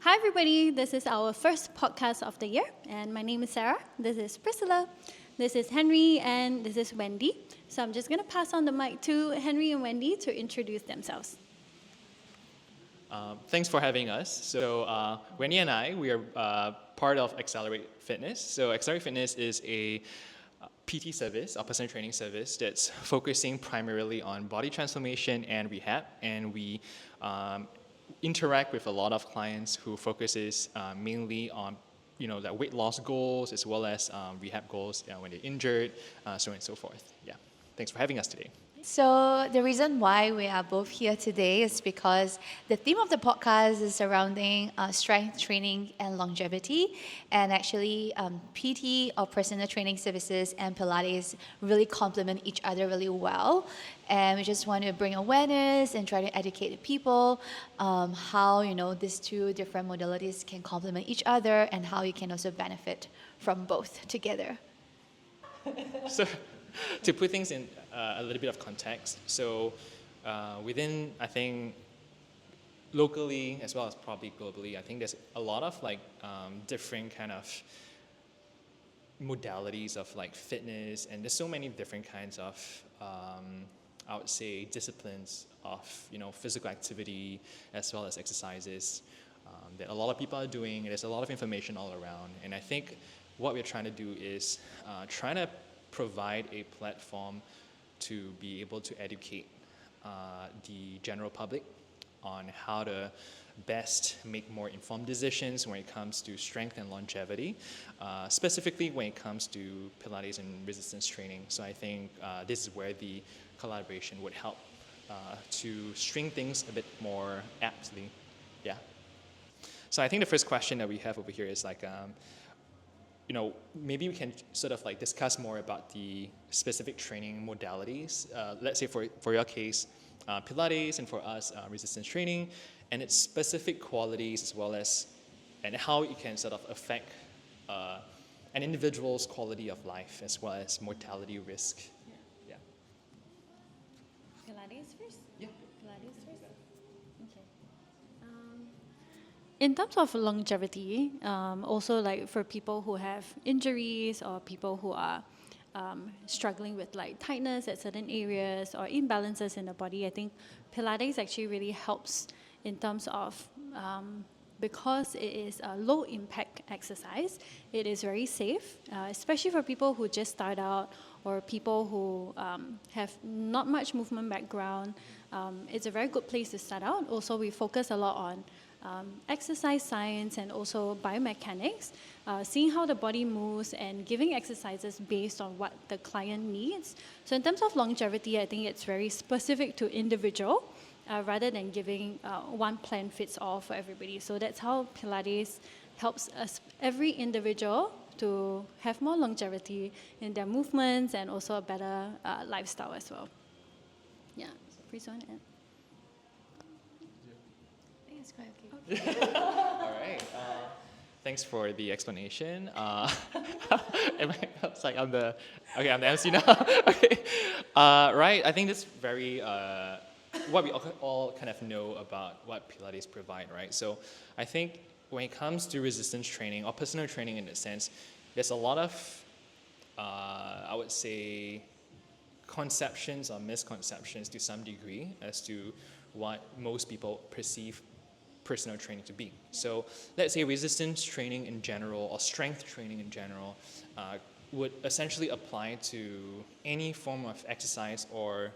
Hi, everybody. This is our first podcast of the year, and my name is Sarah. This is Priscilla. This is Henry, and this is Wendy. So I'm just going to pass on the mic to Henry and Wendy to introduce themselves. Thanks for having us. So Wendy and I, we are part of Exceler8te Fitness. So Exceler8te Fitness is a PT service, a personal training service that's focusing primarily on body transformation and rehab. And we interact with a lot of clients who focuses mainly on that weight loss goals as well as rehab goals when they're injured, so on and so forth. Yeah, thanks for having us today. So the reason why we are both here today is because the theme of the podcast is surrounding strength training and longevity, and actually PT or personal training services and Pilates really complement each other really well. And we just want to bring awareness and try to educate the people how these two different modalities can complement each other and how you can also benefit from both together. So, to put things in a little bit of context, so within, I think, locally as well as probably globally, I think there's a lot of different kind of modalities of fitness, and there's so many different kinds of I would say disciplines of physical activity as well as exercises that a lot of people are doing. There's a lot of information all around, and I think what we're trying to do is trying to provide a platform to be able to educate the general public on how to best make more informed decisions when it comes to strength and longevity, specifically when it comes to Pilates and resistance training. So I think this is where the collaboration would help to string things a bit more aptly. Yeah. So I think the first question that we have over here is maybe we can sort of discuss more about the specific training modalities. Let's say for your case, Pilates, and for us, resistance training, and its specific qualities as well as and how it can sort of affect an individual's quality of life as well as mortality risk. Yeah. Pilates first? Yeah. Pilates first? Okay. In terms of longevity, also for people who have injuries or people who are struggling with tightness at certain areas or imbalances in the body, I think Pilates actually really helps in terms of because it is a low impact exercise, it is very safe, especially for people who just start out or people who have not much movement background. It's a very good place to start out. Also, we focus a lot on exercise science and also biomechanics, seeing how the body moves and giving exercises based on what the client needs. So in terms of longevity, I think it's very specific to individual rather than giving one plan fits all for everybody. So that's how Pilates helps us, every individual, to have more longevity in their movements and also a better lifestyle as well. Yeah, please want to add? It's quite okay. All right. Thanks for the explanation. It's like I'm the MC now. Okay. Right. I think that's very what we all kind of know about what Pilates provide, right? So I think when it comes to resistance training or personal training in that sense, there's a lot of I would say conceptions or misconceptions to some degree as to what most people perceive personal training to be. So let's say resistance training in general or strength training in general would essentially apply to any form of exercise or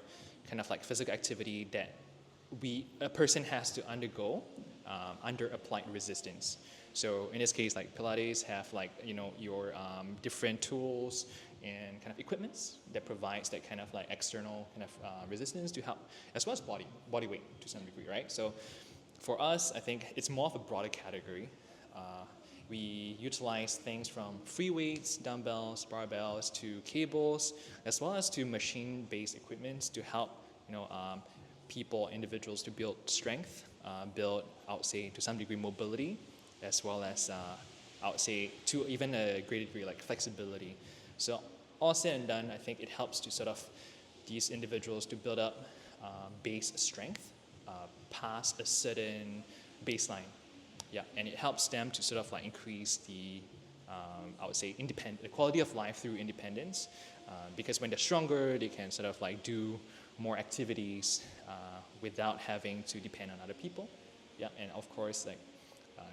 kind of physical activity that a person has to undergo under applied resistance. So in this case, Pilates have your different tools and kind of equipments that provides that kind of external kind of resistance to help, as well as body weight to some degree, right? So for us, I think it's more of a broader category. We utilize things from free weights, dumbbells, barbells, to cables, as well as to machine-based equipment to help people, individuals to build strength, build, I would say, to some degree, mobility, as well as, I would say, to even a greater degree, flexibility. So all said and done, I think it helps to sort of these individuals to build up base strength past a certain baseline. Yeah, and it helps them to sort of like increase the, I would say, the quality of life through independence. Because when they're stronger, they can sort of like do more activities without having to depend on other people. Yeah, and of course, like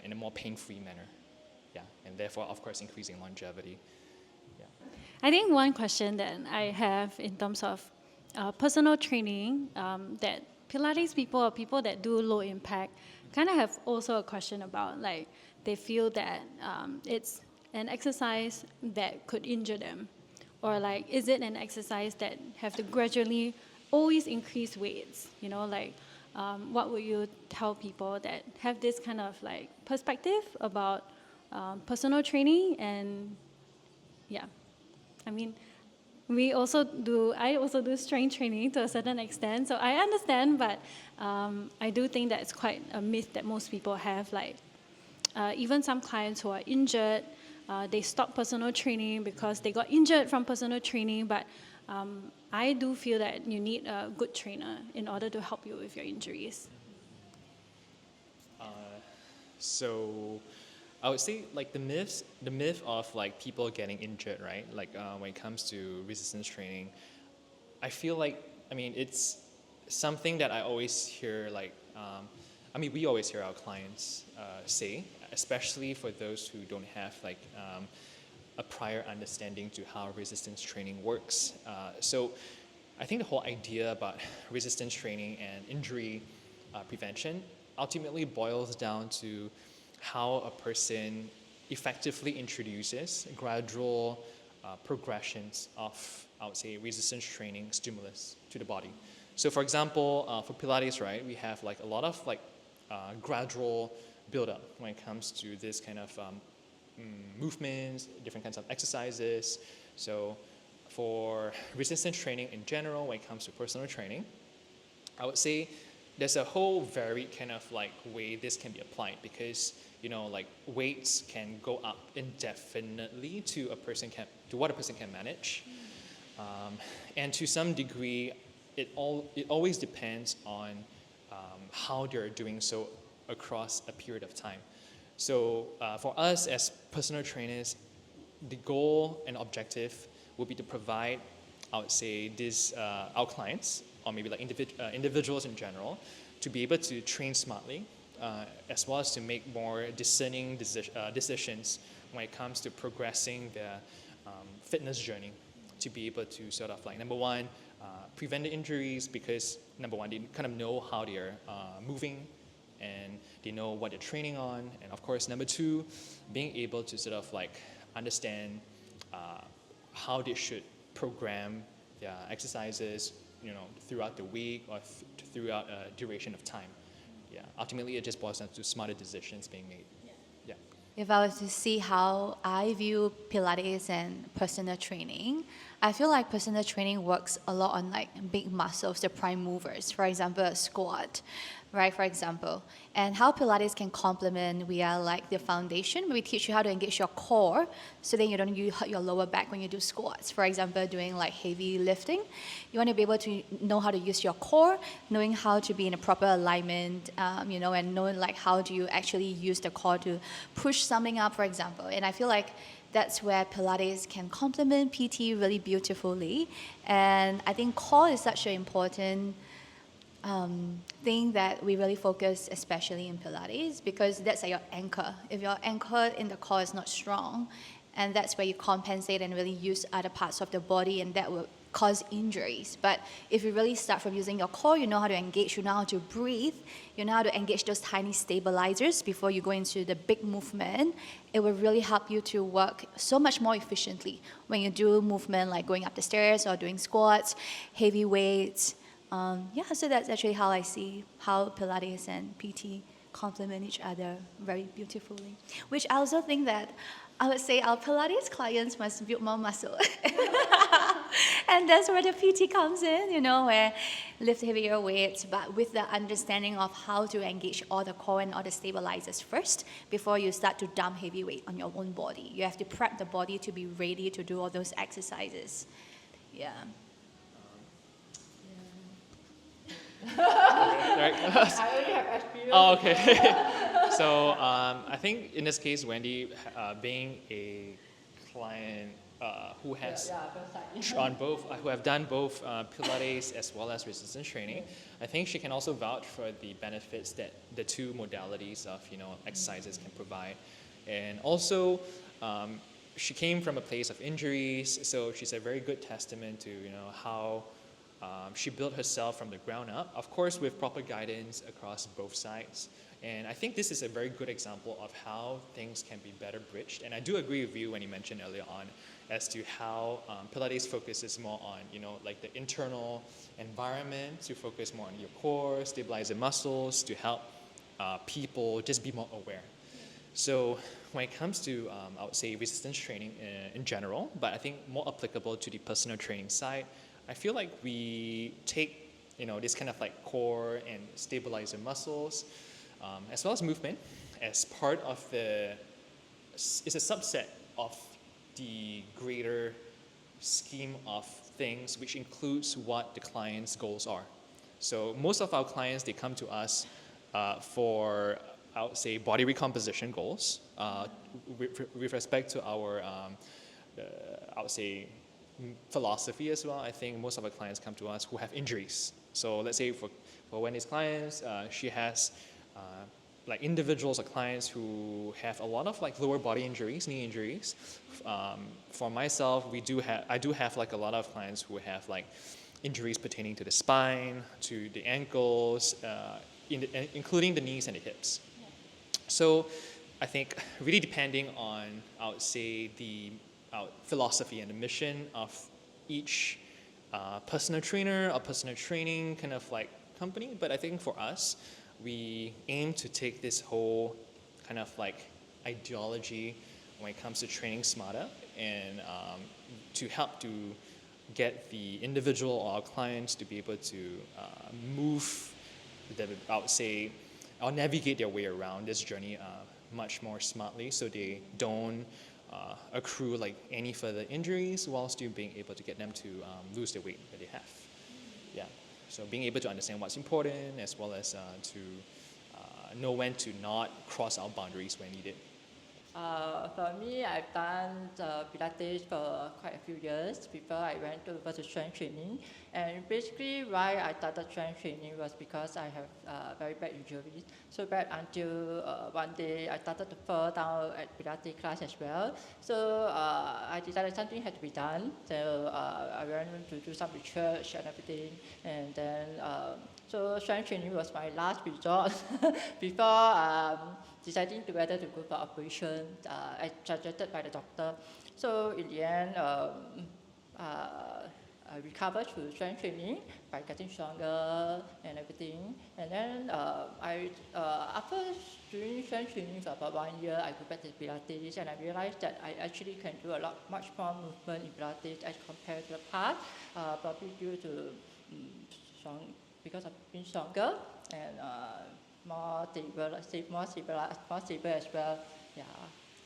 in a more pain-free manner. Yeah, and therefore, of course, increasing longevity. Yeah. I think one question that I have in terms of personal training, that Pilates people or people that do low impact kind of have also a question about, like, they feel that it's an exercise that could injure them, or like, is it an exercise that have to gradually always increase weights? You know, like, what would you tell people that have this kind of like perspective about personal training? And yeah, I mean, I also do strength training to a certain extent, so I understand, but I do think that it's quite a myth that most people have. Like, even some clients who are injured, they stop personal training because they got injured from personal training, but I do feel that you need a good trainer in order to help you with your injuries. So I would say like the myth of like people getting injured, right? Like when it comes to resistance training, I feel like, I mean, it's something that I always hear, like, I mean, we always hear our clients say, especially for those who don't have like a prior understanding to how resistance training works. So I think the whole idea about resistance training and injury prevention ultimately boils down to how a person effectively introduces gradual progressions of, I would say, resistance training stimulus to the body. So for example, for Pilates, right, we have like a lot of like gradual build-up when it comes to this kind of movements, different kinds of exercises. So for resistance training in general, when it comes to personal training, I would say there's a whole varied kind of like way this can be applied, because like weights can go up indefinitely to what a person can manage, and to some degree, it always depends on how they're doing so across a period of time. So for us as personal trainers, the goal and objective would be to provide, I would say, our clients, or maybe like individuals in general, to be able to train smartly, as well as to make more discerning decisions when it comes to progressing their fitness journey, to be able to sort of like, number one, prevent the injuries, because number one, they kind of know how they're moving and they know what they're training on, and of course, number two, being able to sort of like understand how they should program their exercises, throughout the week or throughout a duration of time. Yeah, ultimately it just boils down to smarter decisions being made. Yeah. If I was to see how I view Pilates and personal training, I feel like personal training works a lot on like big muscles, the prime movers. For example, a squat, right? For example, and how Pilates can complement, we are like the foundation. We teach you how to engage your core, so then you hurt your lower back when you do squats. For example, doing like heavy lifting, you want to be able to know how to use your core, knowing how to be in a proper alignment, and knowing like how do you actually use the core to push something up, for example. And I feel like that's where Pilates can complement PT really beautifully. And I think core is such an important thing that we really focus, especially in Pilates, because that's like your anchor. If your anchor in the core is not strong, and that's where you compensate and really use other parts of the body, and that will cause injuries. But if you really start from using your core, you know how to engage, you know how to breathe, you know how to engage those tiny stabilizers before you go into the big movement. It will really help you to work so much more efficiently when you do movement like going up the stairs or doing squats, heavy weights. So that's actually how I see how Pilates and PT complement each other very beautifully. Which I also think that I would say our Pilates clients must build more muscle. And that's where the PT comes in, where lift heavier weights, but with the understanding of how to engage all the core and all the stabilizers first before you start to dump heavy weight on your own body. You have to prep the body to be ready to do all those exercises. Yeah. Right. I only have experience. Oh, okay. I think in this case, Wendy, being a client who has on both, who have done both Pilates as well as resistance training, I think she can also vouch for the benefits that the two modalities of exercises can provide, and also she came from a place of injuries, so she's a very good testament to how she built herself from the ground up, of course with proper guidance across both sides. And I think this is a very good example of how things can be better bridged. And I do agree with you when you mentioned earlier on as to how Pilates focuses more on, like the internal environment, to focus more on your core, stabilize the muscles, to help people just be more aware. So when it comes to, I would say, resistance training in general, but I think more applicable to the personal training side, I feel like we take, this kind of like core and stabilize the muscles, as well as movement, as part of it's a subset of the greater scheme of things, which includes what the client's goals are. So most of our clients, they come to us for, I would say, body recomposition goals, with respect to our, I would say, philosophy as well. I think most of our clients come to us who have injuries. So let's say for Wendy's clients, she has like individuals or clients who have a lot of like lower body injuries, knee injuries. For myself, I do have like a lot of clients who have like injuries pertaining to the spine, to the ankles, including the knees and the hips. So I think really depending on, I would say, the philosophy and the mission of each personal trainer or personal training kind of like company. But I think for us, we aim to take this whole kind of like ideology when it comes to training smarter, and to help to get the individual or our clients to be able to move, I would say, or navigate their way around this journey much more smartly, so they don't accrue like any further injuries, while still being able to get them to lose the weight that they have. Yeah. So being able to understand what's important, as well as to know when to not cross our boundaries when needed. For me, I've done Pilates for quite a few years before I went over to strength training. And basically why I started strength training was because I have very bad injuries. So bad until one day I started to fall down at Pilates class as well. So I decided something had to be done. So I went to do some research and everything. And then, so strength training was my last resort before deciding to whether to go for operation, as suggested by the doctor. So in the end, I recovered through strength training by getting stronger and everything. And then after doing strength training for about 1 year, I go back to Pilates, and I realized that I actually can do much more movement in Pilates as compared to the past, probably due to because of being stronger and more stable as well. Yeah.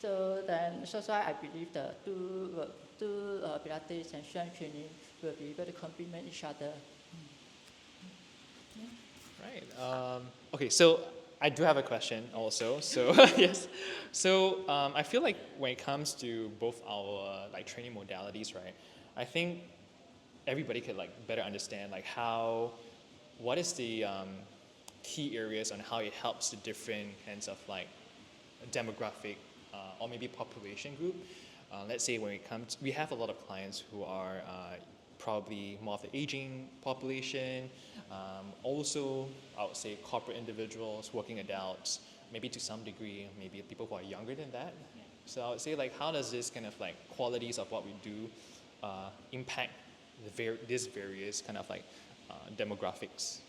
So that's why I believe the two Pilates and strength training will be able to complement each other. Right. Okay. So I do have a question also. So yes. So I feel like when it comes to both our like training modalities, right? I think everybody could like better understand like what is the key areas on how it helps the different kinds of like demographic or maybe population group. Let's say when it comes, we have a lot of clients who are probably more of the aging population, also I would say corporate individuals, working adults, maybe to some degree, maybe people who are younger than that. Yeah. So I would say like how does this kind of like qualities of what we do impact these various kind of like demographics?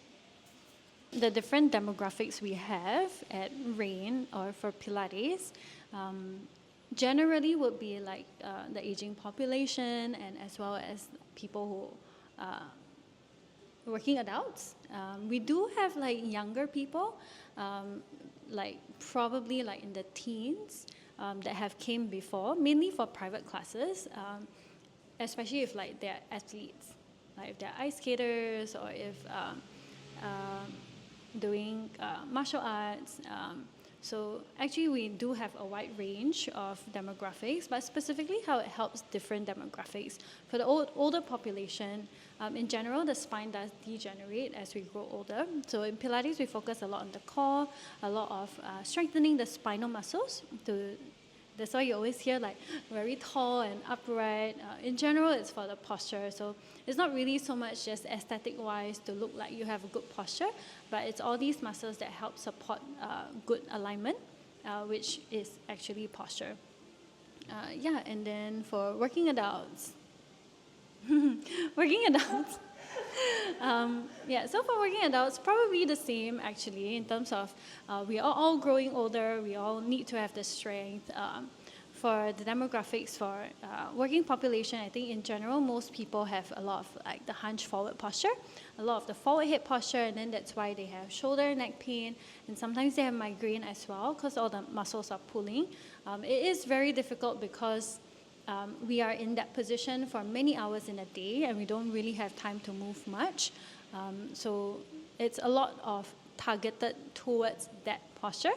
The different demographics we have at RAIN or for Pilates generally would be like the aging population, and as well as people who working adults. We do have like younger people, like probably like in the teens, that have came before, mainly for private classes, especially if like they're athletes, like if they're ice skaters, or if doing martial arts, So actually we do have a wide range of demographics, but specifically how it helps different demographics. For the older population, in general, the spine does degenerate as we grow older. So in Pilates, we focus a lot on the core, a lot of strengthening the spinal muscles that's why you always hear like very tall and upright. In general, it's for the posture. So it's not really so much just aesthetic-wise to look like you have a good posture, but it's all these muscles that help support good alignment, which is actually posture. And then for working adults, working adults. So for working adults, probably the same actually in terms of we are all growing older, we all need to have the strength. For the demographics for working population, I think in general, most people have a lot of like the hunch forward posture, a lot of the forward head posture, and then that's why they have shoulder, neck pain, and sometimes they have migraine as well because all the muscles are pulling. It is very difficult because we are in that position for many hours in a day and we don't really have time to move much. So it's a lot of targeted towards that posture.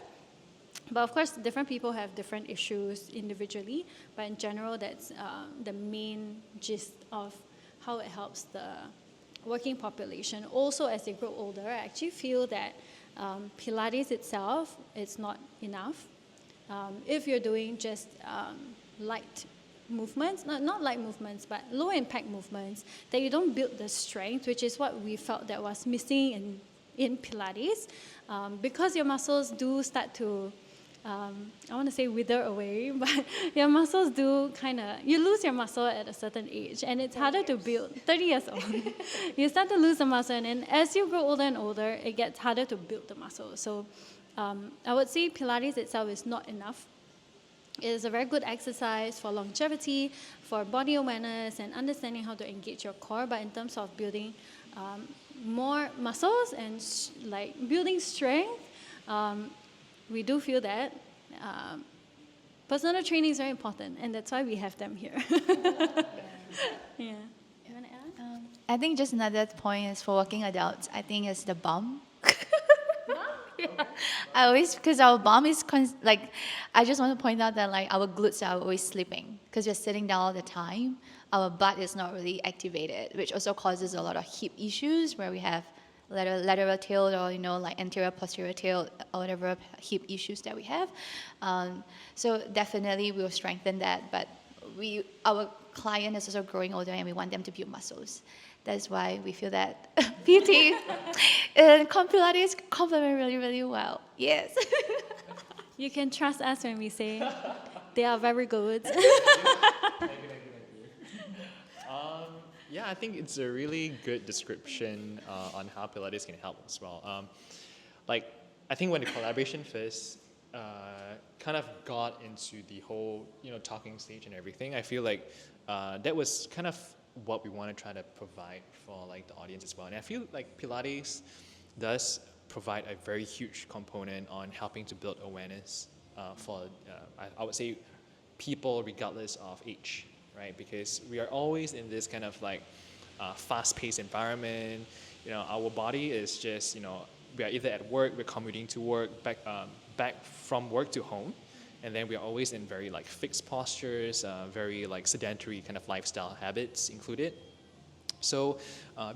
But of course, different people have different issues individually. But in general, that's the main gist of how it helps the working population. Also, as they grow older, I actually feel that Pilates itself is not enough. If you're doing just light movements, not light movements, but low impact movements, that you don't build the strength, which is what we felt that was missing in Pilates, because your muscles do start to, I want to say wither away, but your muscles do you lose your muscle at a certain age, and it's harder to build. 30 years old, you start to lose the muscle, and then as you grow older and older, it gets harder to build the muscle. So I would say Pilates itself is not enough. It is a very good exercise for longevity, for body awareness, and understanding how to engage your core. But in terms of building more muscles and building strength, we do feel that personal training is very important, and that's why we have them here. Yeah. You want to add? I think just another point is for working adults, I think is the bum. Yeah. I always, because our bum is, I just want to point out that our glutes are always sleeping because we're sitting down all the time. Our butt is not really activated, which also causes a lot of hip issues where we have lateral tilt or, anterior posterior tilt or whatever hip issues that we have. So definitely we'll strengthen that, but our client is also growing older and we want them to build muscles. That's why we feel that PT and Pilates complement really, really well. Yes. You can trust us when we say they are very good. Thank you. Yeah, I think it's a really good description on how Pilates can help as well. I think when the collaboration first kind of got into the whole, talking stage and everything, I feel like that was kind of what we want to try to provide for the audience as well. And I feel like Pilates does provide a very huge component on helping to build awareness for, I would say, people regardless of age, right? Because we are always in this kind of fast-paced environment. Our body is just, we are either at work, we're commuting to work, back from work to home. And then we are always in very fixed postures, very sedentary kind of lifestyle habits included. So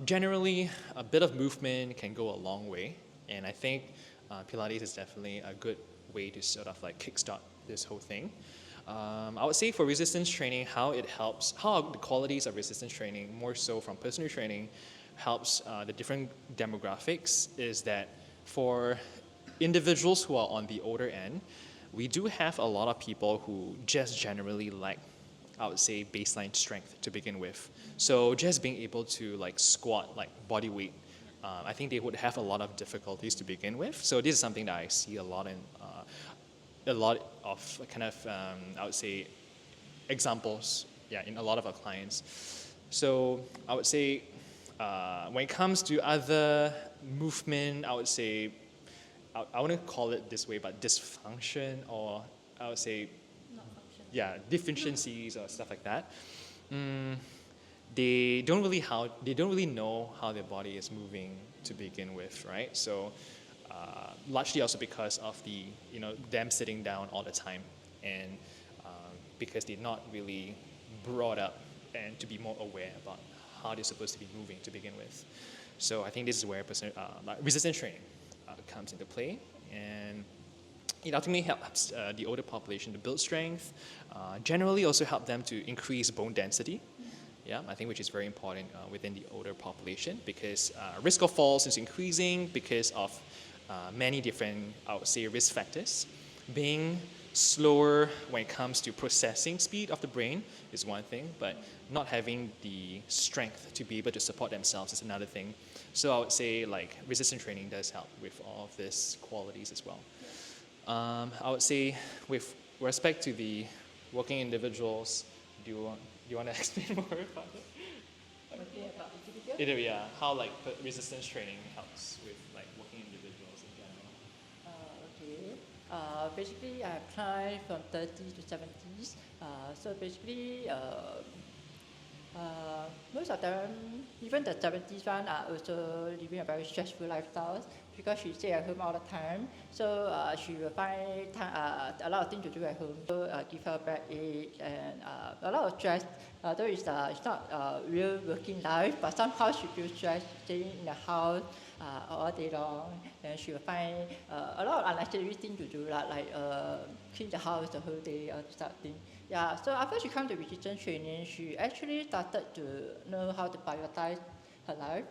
generally, a bit of movement can go a long way. And I think Pilates is definitely a good way to sort of kickstart this whole thing. I would say for resistance training, how it helps, how the qualities of resistance training, more so from personal training, helps the different demographics is that for individuals who are on the older end, we do have a lot of people who just generally lack, I would say, baseline strength to begin with. So just being able to squat body weight, I think they would have a lot of difficulties to begin with. So this is something that I see a lot of kind of, I would say, examples, in a lot of our clients. So I would say when it comes to other movement, I would say, I wouldn't call it this way, but dysfunction, or I would say, deficiencies or stuff like that. They don't really know how their body is moving to begin with, right? So largely also because of the, them sitting down all the time, and because they're not really brought up and to be more aware about how they're supposed to be moving to begin with. So I think this is where resistance training comes into play, and it ultimately helps the older population to build strength, generally also help them to increase bone density. Yeah, I think which is very important within the older population, because risk of falls is increasing because of many different, I would say, risk factors. Being slower when it comes to processing speed of the brain is one thing, but not having the strength to be able to support themselves is another thing. So I would say like resistance training does help with all of these qualities as well. I would say with respect to the working individuals, do you want to explain more about it? Okay, about individual? Yeah, how like resistance training helps with like working individuals in general. Okay. Basically, I applied from 30 to 70s. So basically, most of them, even the 70s one, are also living a very stressful lifestyle because she stay at home all the time. So she will find time, a lot of things to do at home. So give her backache and a lot of stress. Though it's not real working life, but somehow she feels stressed staying in the house all day long. And she will find a lot of unnecessary things to do, like clean the house the whole day or that thing. Yeah, so after she came to resistance training, she actually started to know how to prioritize her life.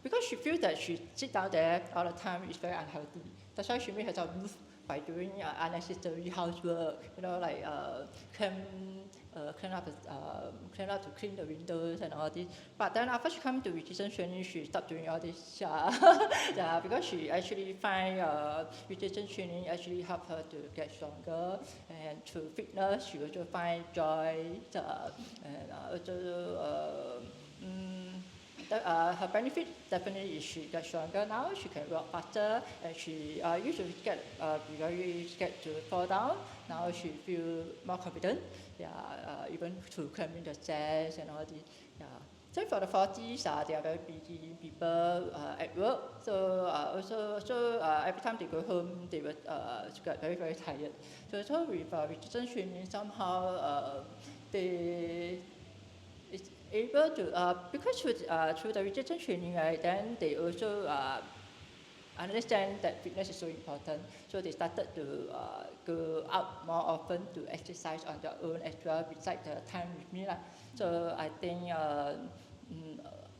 Because she feels that she sit down there all the time is very unhealthy. That's why she made herself move by doing unnecessary housework, like clean up to clean the windows and all this. But then after she came to resistance training, she stopped doing all this. Yeah, because she actually find resistance training actually help her to get stronger, and through fitness she also find joy, and also. Her benefit definitely is she gets stronger now, she can walk faster, and she used to be very scared to fall down. Now she feel more confident, even through climbing the stairs and all this. Yeah. So for the 40s, they are very busy people at work, so every time they go home, they will get very, very tired. So with resistance training, somehow they is able to, because through the resistance training, right, then they also understand that fitness is so important. So they started to go out more often to exercise on their own as well, besides the time with me. So I think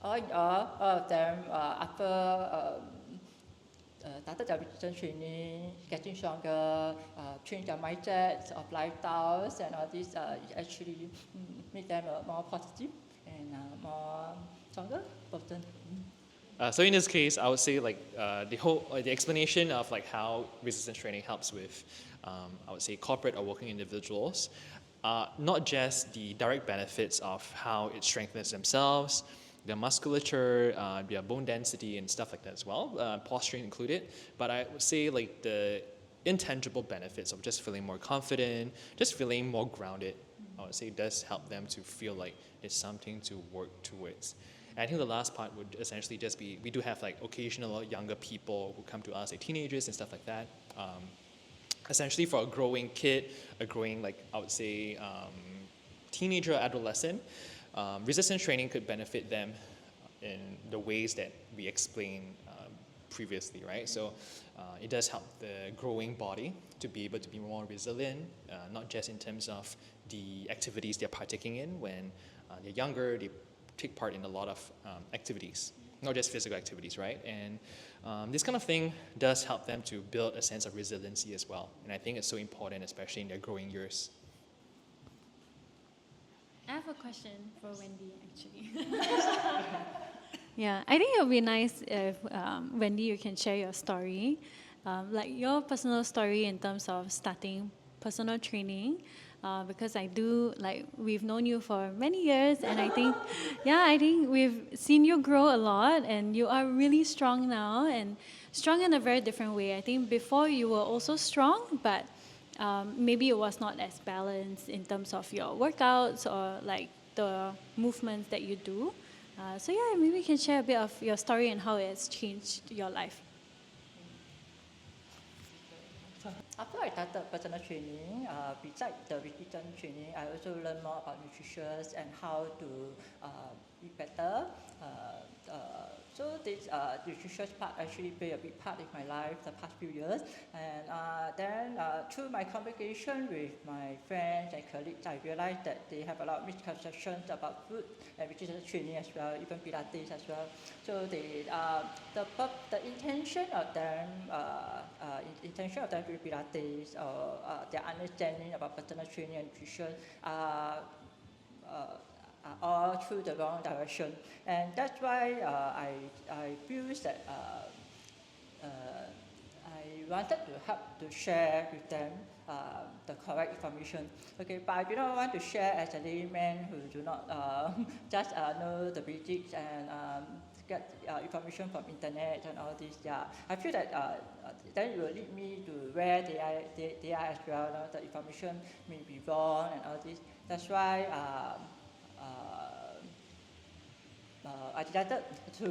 all of them, after started their resistance training, getting stronger, change their mindsets of lifestyles, and all this actually make them more positive and more stronger person. So in this case, I would say like the explanation of like how resistance training helps with, I would say corporate or working individuals, not just the direct benefits of how it strengthens themselves, their musculature, their bone density and stuff like that as well, posturing included, but I would say like the intangible benefits of just feeling more confident, just feeling more grounded, I would say does help them to feel like it's something to work towards. And I think the last part would essentially just be, we do have like occasional younger people who come to us, like teenagers and stuff like that. Essentially for a growing kid, a growing like, I would say, teenager, adolescent, resistance training could benefit them in the ways that we explained previously, right? So it does help the growing body to be able to be more resilient, not just in terms of the activities they're partaking in. When they're younger, they take part in a lot of activities, not just physical activities, right? And this kind of thing does help them to build a sense of resiliency as well. And I think it's so important, especially in their growing years. I have a question for Wendy, actually. Yeah, I think it would be nice if, Wendy, you can share your story, like your personal story in terms of starting personal training, because I do, like, we've known you for many years, and I think, I think we've seen you grow a lot, and you are really strong now, and strong in a very different way. I think before you were also strong, but maybe it was not as balanced in terms of your workouts or like the movements that you do. So maybe you can share a bit of your story and how it has changed your life. After I started personal training, besides the written training, I also learned more about nutrition and how to eat better. So this nutrition part actually played a big part in my life the past few years. And then through my conversation with my friends and colleagues, I realized that they have a lot of misconceptions about food and which is training as well, even Pilates as well. So the intention of them, doing Pilates or their understanding about personal training and nutrition uh, all through the wrong direction. And that's why I feel that I wanted to help to share with them the correct information. Okay, but I do not want to share as a layman who do not just know the basics and get information from internet and all this. Yeah, I feel that then it will lead me to where they are as well. The information may be wrong and all this. That's why I decided to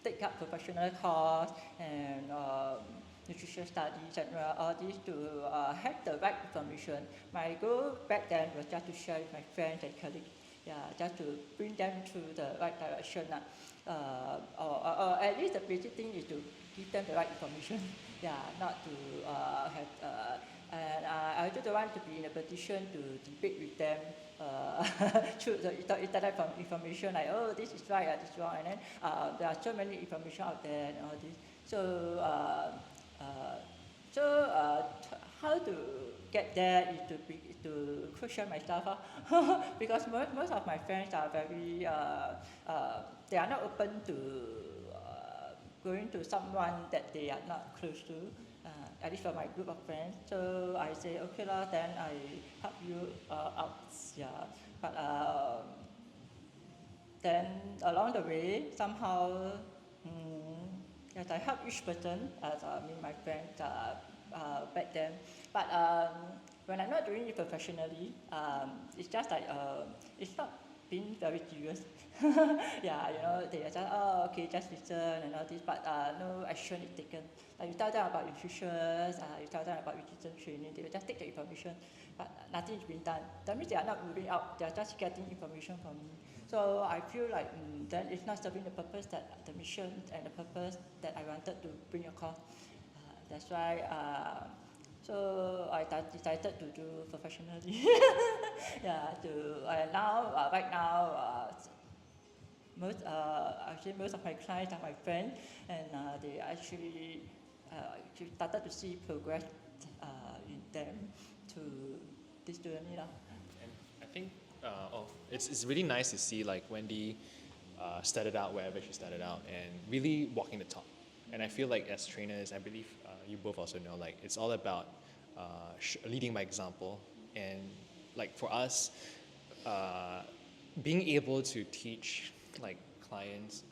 take up professional course and nutrition studies and all this to have the right information. My goal back then was just to share with my friends and colleagues, just to bring them to the right direction. Or at least the basic thing is to give them the right information, not to have and I also don't want to be in a position to debate with them through the internet information like, oh, this is right, this is wrong, and then there are so many information out there and all this. So, how to get there is to question myself, because most of my friends are very, they are not open to going to someone that they are not close to. At least for my group of friends. So I say, okay lah, then I help you out. But then along the way, somehow, yes, I help each person, as my friends back then. But when I'm not doing it professionally, it's just like, it's not being very serious. They are just, oh, okay, just listen and all this, but no action is taken. Like you tell them about nutrition, you tell them about nutrition training, they will just take the information, but nothing is being done. That means they are not moving out, they are just getting information from me. So I feel like then it's not serving the purpose, that the mission and the purpose that I wanted to bring across. That's why so I decided to do professionally. And now, right now, most of my clients are my friends, and they actually started to see progress in them to this journey. And I think it's really nice to see like Wendy started out wherever she started out and really walking the talk. And I feel like as trainers, I believe you both also know, like it's all about leading by example. And like for us, being able to teach like clients,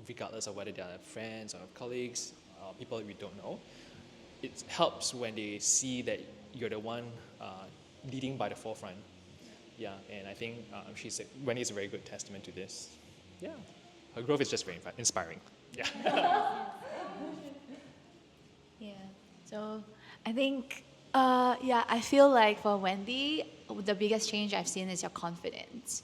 regardless of whether they're friends or colleagues, people that we don't know, it helps when they see that you're the one leading by the forefront. Yeah, and I think Wendy is a very good testament to this. Yeah, her growth is just very inspiring. Yeah. Yeah. So I think, I feel like for Wendy, the biggest change I've seen is your confidence.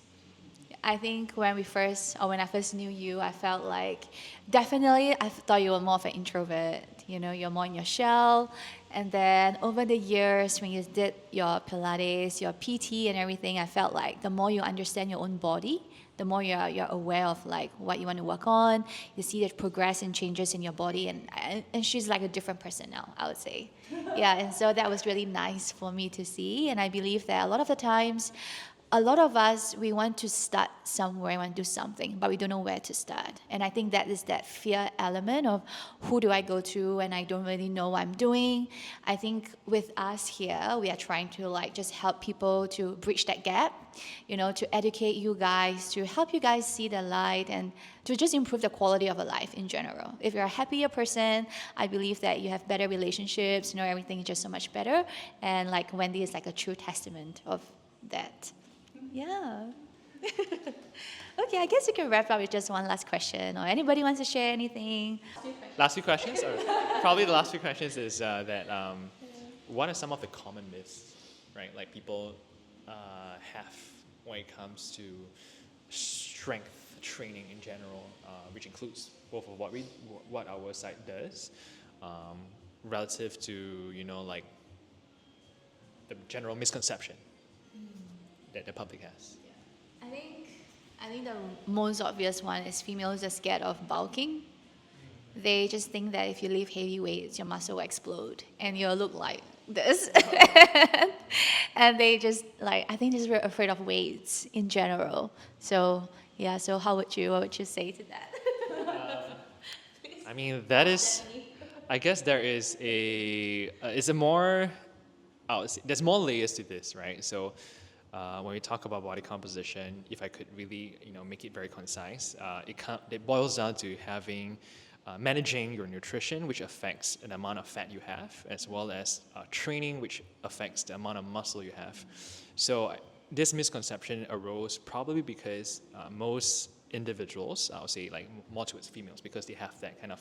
I think when I first knew you, I felt like definitely I thought you were more of an introvert. You're more in your shell. And then over the years, when you did your Pilates, your PT and everything, I felt like the more you understand your own body, the more you're aware of like what you want to work on. You see the progress and changes in your body, and she's like a different person now, I would say. Yeah, and so that was really nice for me to see. And I believe that a lot of the times, a lot of us, we want to start somewhere, we want to do something, but we don't know where to start. And I think that is that fear element of who do I go to and I don't really know what I'm doing. I think with us here, we are trying to like just help people to bridge that gap, to educate you guys, to help you guys see the light and to just improve the quality of a life in general. If you're a happier person, I believe that you have better relationships, everything is just so much better. And like Wendy is like a true testament of that. Yeah. Okay, I guess we can wrap up with just one last question. Or anybody wants to share anything? Last few questions? Or probably the last few questions is what are some of the common myths, right? Like people have when it comes to strength training in general, which includes both of what our site does, relative to like the general misconception that the public has. I think the most obvious one is females are scared of bulking. They just think that if you lift heavy weights, your muscle will explode and you'll look like this. And they just I think they're afraid of weights in general. So yeah, so what would you say to that? I mean, that is, I guess there is it's a more, there's more layers to this, right? So when we talk about body composition, if I could really, make it very concise, it boils down to having, managing your nutrition, which affects the amount of fat you have, as well as training, which affects the amount of muscle you have. So this misconception arose probably because most individuals, I would say like more towards females, because they have that kind of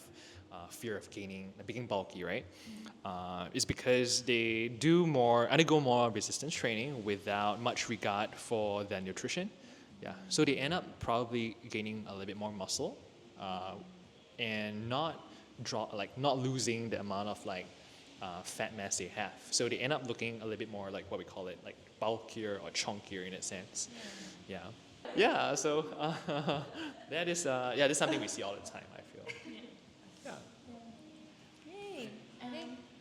fear of being bulky, right? Is because they undergo more resistance training without much regard for their nutrition. Yeah, so they end up probably gaining a little bit more muscle, and not losing the amount of fat mass they have. So they end up looking a little bit more like what we call it, like bulkier or chunkier in that sense. Yeah. Yeah. So that is that's something we see all the time, I feel. Yeah. Yay.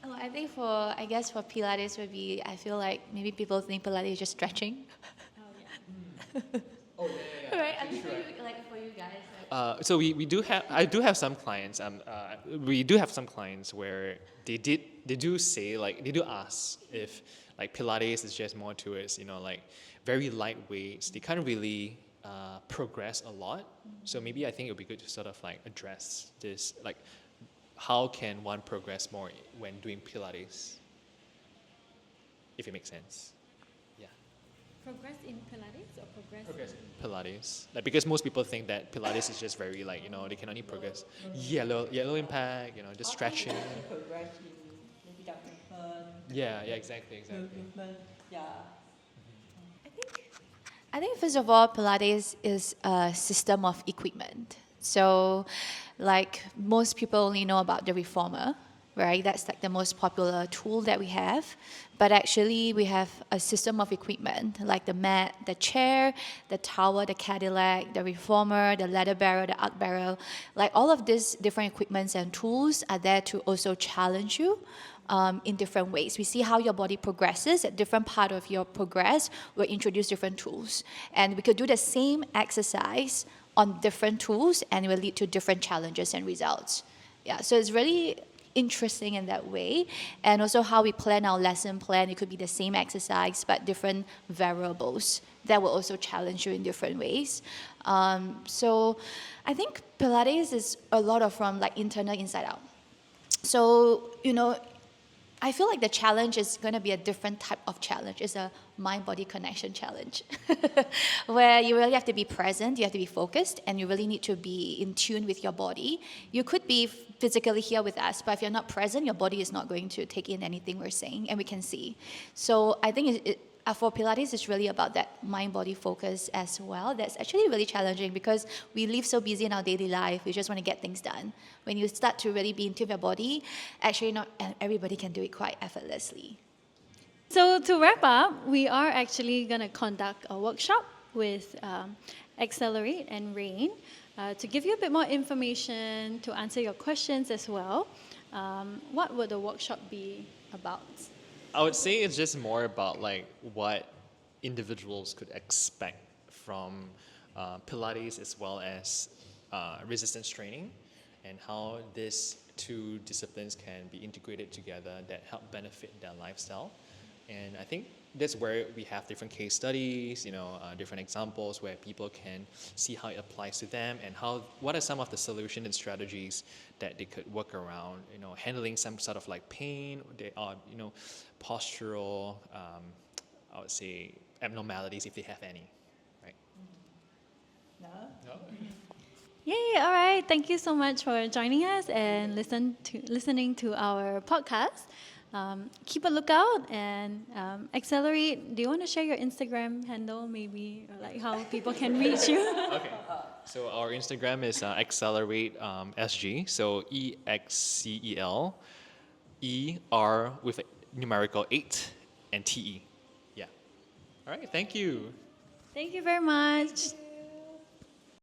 I think for Pilates would be, I feel like maybe people think Pilates is just stretching. Oh yeah. Right? I mean, for you guys. So I do have some clients. We do have some clients where they do say they do ask if Pilates is just more towards very light weights. They can't really progress a lot. So maybe I think it would be good to sort of address this, how can one progress more when doing Pilates, if it makes sense. Yeah. Progress in Pilates or Progress in Pilates, because most people think that Pilates is just very they can only progress low impact, just stretching. Progress in maybe that movement. Yeah, exactly. Movement, yeah. I think first of all, Pilates is a system of equipment. So, most people only know about the reformer, right? That's the most popular tool that we have. But actually, we have a system of equipment like the mat, the chair, the tower, the Cadillac, the reformer, the ladder barrel, the arc barrel. All of these different equipments and tools are there to also challenge you in different ways. We see how your body progresses. At different part of your progress, we'll introduce different tools. And we could do the same exercise on different tools, and it will lead to different challenges and results. Yeah, so it's really interesting in that way. And also how we plan our lesson plan, it could be the same exercise, but different variables that will also challenge you in different ways. So I think Pilates is a lot of from internal inside out. So, I feel like the challenge is going to be a different type of challenge. It's a mind-body connection challenge where you really have to be present, you have to be focused, and you really need to be in tune with your body. You could be physically here with us, but if you're not present, your body is not going to take in anything we're saying, and we can see. So I think for Pilates, it's really about that mind-body focus as well. That's actually really challenging because we live so busy in our daily life. We just want to get things done. When you start to really be in tune with your body, actually not everybody can do it quite effortlessly. So to wrap up, we are actually going to conduct a workshop with Exceler8te and Rain to give you a bit more information, to answer your questions as well. What would the workshop be about? I would say it's just more about what individuals could expect from Pilates as well as resistance training, and how these two disciplines can be integrated together that help benefit their lifestyle. And I think that's where we have different case studies, different examples where people can see how it applies to them, and what are some of the solutions and strategies that they could work around, handling some sort of pain, postural, I would say abnormalities if they have any, right? No? No? Yay! All right. Thank you so much for joining us and listening to our podcast. Keep a lookout and Excelerate. Do you want to share your Instagram handle, maybe, or like how people can reach you? Okay. So our Instagram is Excelerate SG. So EXCEL with a numerical 8 and TE. Yeah. All right. Thank you. Thank you very much.